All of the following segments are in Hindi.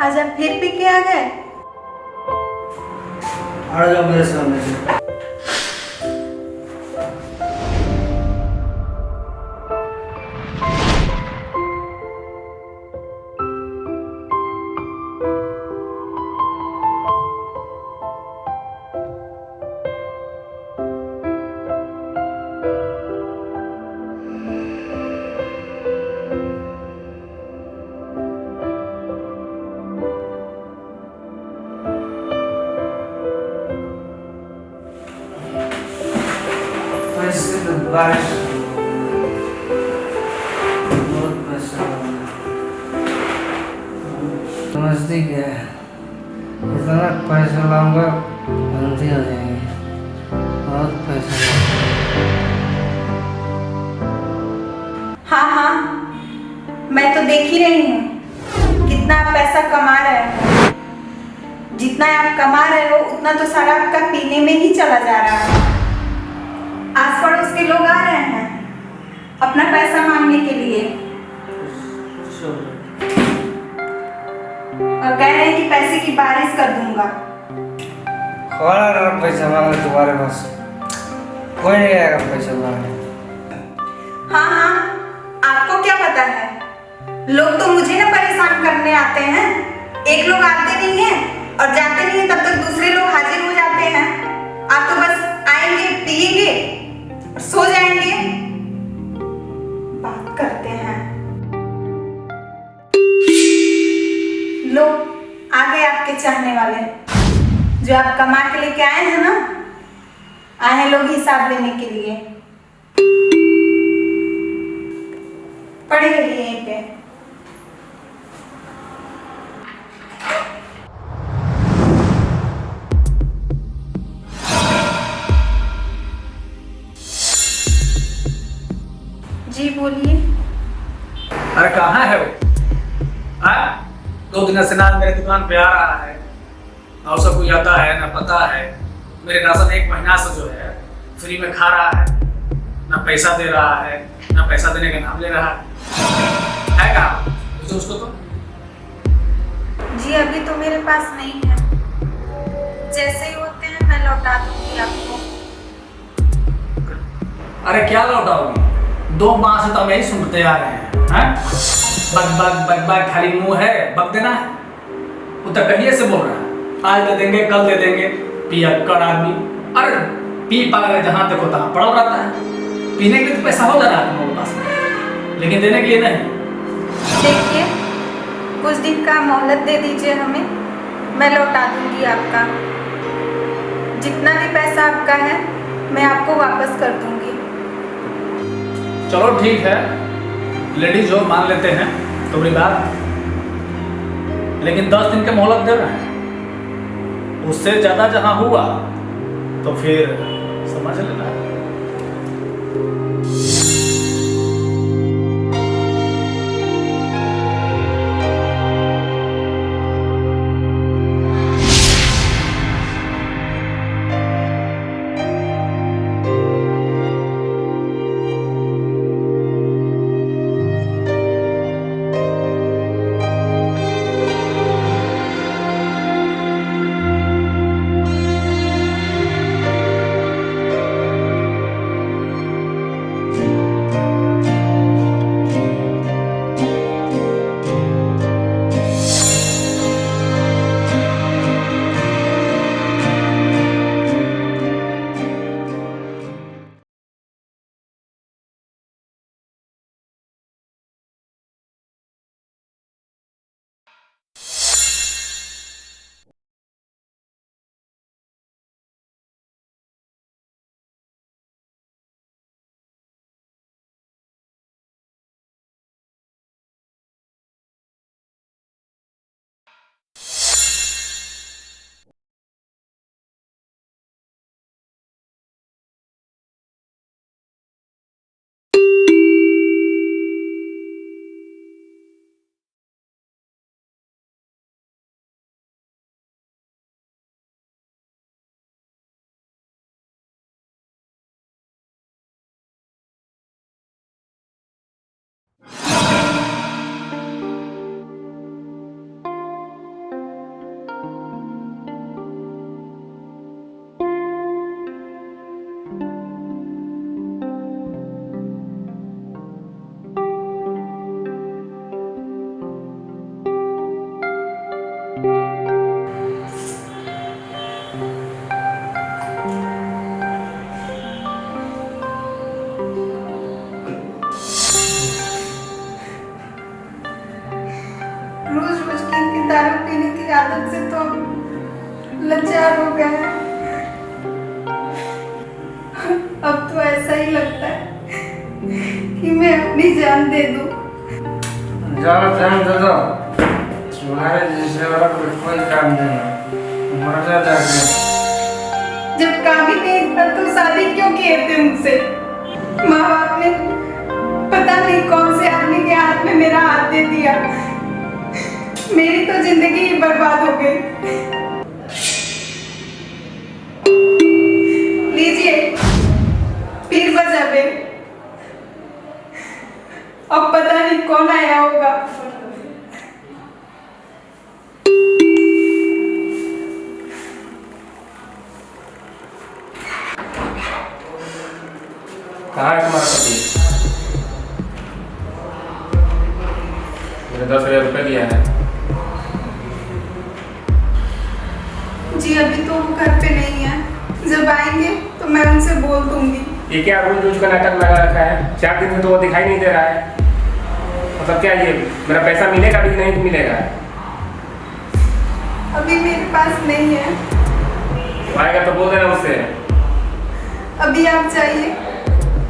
आज आप फिर पी के आ गए? आ जाओ मेरे सामने से। पैसे तो बारिश बहुत पैसा समझती क्या है, इतना पैसा लाऊंगा बंदी हो जाएंगे। बहुत पैसा हाँ हाँ, मैं तो देख ही रही हूँ कितना आप पैसा कमा रहे हो। जितना आप कमा रहे हो उतना तो सारा आपका पीने में ही चला जा रहा है। आस पड़ोस के लोग आ रहे हैं अपना पैसा मांगने के लिए और कह रहे हैं कि पैसे की बारिश कर दूंगा। खाना पैसा मांगने तुम्हारे पास कोई नहीं आएगा पैसा मांगने। हाँ हाँ, आपको क्या पता है, लोग तो मुझे ना परेशान करने आते हैं। एक लोग आते नहीं है और जाते नहीं है, तब तक दूसरे लोग हाजिर हो जाते हैं। आप तो बस आएंगे, पिएंगे और सो जाएंगे। बात करते हैं। लो, आ गए आपके चाहने वाले जो आप कमा के लेके आए हैं ना। आए हैं लोग हिसाब लेने के लिए। पड़े रहिए यहीं पे। जी बोलिए। अरे कहाँ है वो? दो दिन से ना मेरे दुकान पे आ रहा है, ना उसे कोई आता है ना पता है। मेरे राशन एक महीना से जो है फ्री में खा रहा है, ना पैसा दे रहा है, ना पैसा देने का नाम ले रहा है कहाँ? मुझे उसको तो जी अभी तो मेरे पास नहीं है, जैसे ही होते हैं मैं लौटा दूंगी आपको। अरे क्या लौटाओगी? 2 माह से तो हम यही सुनते आ रहे हैं। बग बग बग बग, खाली मुंह है, बग देना है। वो तो कहिए से बोल रहा है, आज दे देंगे कल दे देंगे। पियक्कड़ आदमी। अरे पी पा रहे जहाँ तक होता पड़ा रहता है। पीने के लिए तो पैसा हो जा रहा है तुम्हारे पास, लेकिन देने के लिए नहीं। देखिए, कुछ दिन का मोहलत दे दीजिए हमें, मैं लौटा दूंगी आपका। जितना भी पैसा आपका है मैं आपको वापस कर दूंगी। चलो ठीक है, लेडीज हो मान लेते हैं तुम्हारी बात, लेकिन 10 दिन के मोहलत दे रहे हैं। उससे ज्यादा जहां हुआ तो फिर समझ लेना। करता है कि मैं अपनी जान दे दूं। ज़्यादा ध्यान दे दो, तुम्हारे जैसे वाला कोई काम नहीं है, मर जाते। जब काम ही नहीं था तो शादी क्यों किए थे मुझसे? माँ बाप ने पता नहीं कौन से आदमी के हाथ में मेरा हाथ दे दिया, मेरी तो जिंदगी ही बर्बाद हो गई। लीजिए फिर बजा बे, अब पता नहीं कौन आया होगा। कहाँ है तुम्हारा पति? मैंने 10,000 रुपये दिया है। जी अभी तो वो घर पे नहीं है, जब आएंगे तो मैं उनसे बोल दूंगी। ये क्या रोज रोज का नाटक लगा रखा है? 4 दिन में तो वो दिखाई नहीं दे रहा है। मतलब क्या ये मेरा पैसा मिलेगा भी नहीं मिलेगा? अभी मेरे पास नहीं है। वो आएगा तो बोल देना उससे। अभी आप जाइए,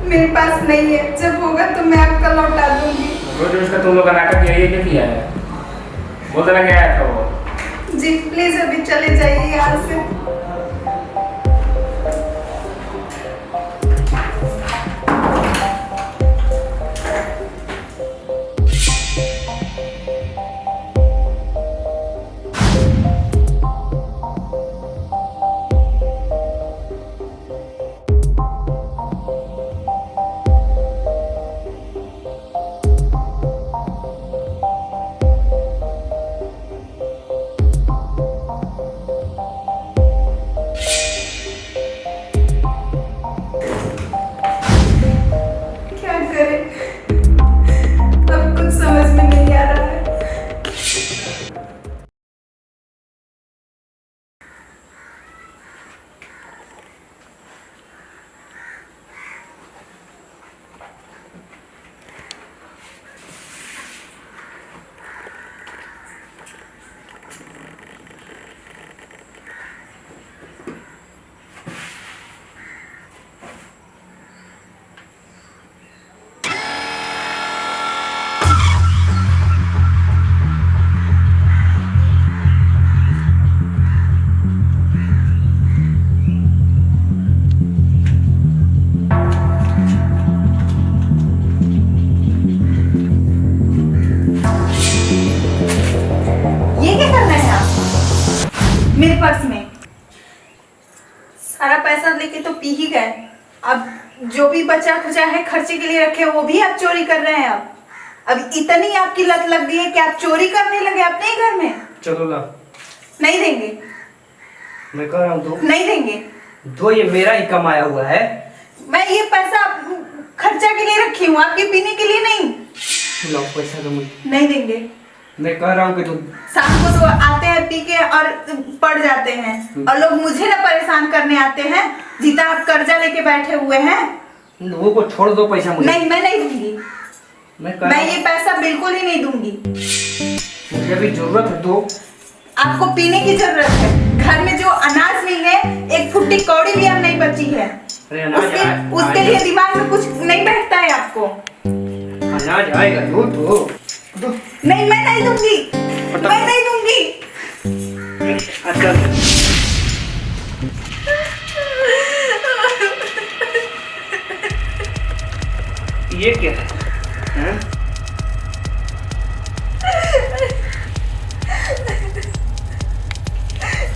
मेरे पास नहीं है, जब होगा तो मैं आपका लौटा दूंगी। रोज रोज का तुम लोग का नाटक यही क्या किया है? बोल देना क्या आया था वो। जी प्लीज अभी चले जाइए यहाँ से। क्या करें, अब कुछ समझ में नहीं आ रहा है। ये क्या कर रहे हैं आप मेरे पर्स में? सारा पैसा लेके तो पी ही गए, अब जो भी बचा खुचा है खर्चे के लिए रखे वो भी आप चोरी कर रहे हैं। अब इतनी आपकी लत लग गई है कि आप चोरी करने लगे अपने ही घर में। चलो ला, नहीं देंगे, मैं कह रहा हूँ दो। नहीं देंगे। दो, ये मेरा ही कमाया हुआ है। मैं ये पैसा खर्चा के लिए रखी हूँ, आपके पीने के लिए नहीं। लो पैसा दो मुझे। नहीं देंगे। मैं कह रहा हूँ कि तुम शाम को तो आते हैं पी के और पड़ जाते हैं, और लोग मुझे ना परेशान करने आते हैं, जितना आप कर्जा लेके बैठे हुए हैं। लोगों को छोड़ दो पैसा मुझे। नहीं मैं नहीं दूंगी, मैं ये पैसा बिल्कुल ही नहीं दूंगी। मुझे अभी जरूरत है, दो। आपको पीने की जरूरत है, घर में जो अनाज नहीं है, एक फुट्टी कौड़ी भी अब नहीं बची है। अरे अनाज उसके लिए दिमाग में कुछ नहीं बैठता है आपको। अनाज आएगा, दो दो दो। नहीं मैं नहीं दूंगी, मैं नहीं दूंगी। अच्छा ये क्या है? हैं?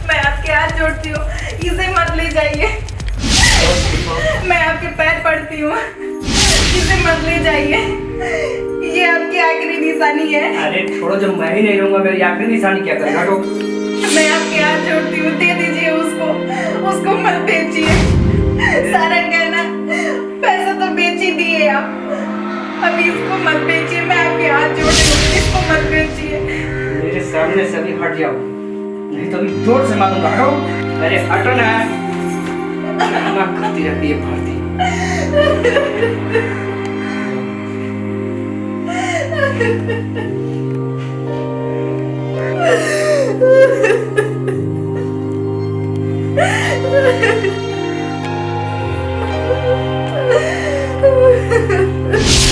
मैं आपके हाथ जोड़ती हूँ, इसे मत ले जाइए। मैं आपके पैर पड़ती हूँ, इसे मत ले जाइए। ये आपकी आखिरी निशानी है। अरे छोड़ो, जब मैं ही नहीं रहूंगा मेरी आखिरी निशानी क्या करेगा? तो मैं आपके हाथ जोड़ती हूँ, दे दीजिए उसको, उसको मत बेचिए। सारा गहना पैसा तो बेच ही दिए आप, अभी इसको मत बेचिए। मैं आपके हाथ जोड़ रही हूँ, इसको मत बेचिए। मेरे सामने से अभी हट जाओ, नहीं तो अभी जोर से मारूंगा। हटो, अरे हटो ना। दिमाग खाती रहती है भारती। बाबू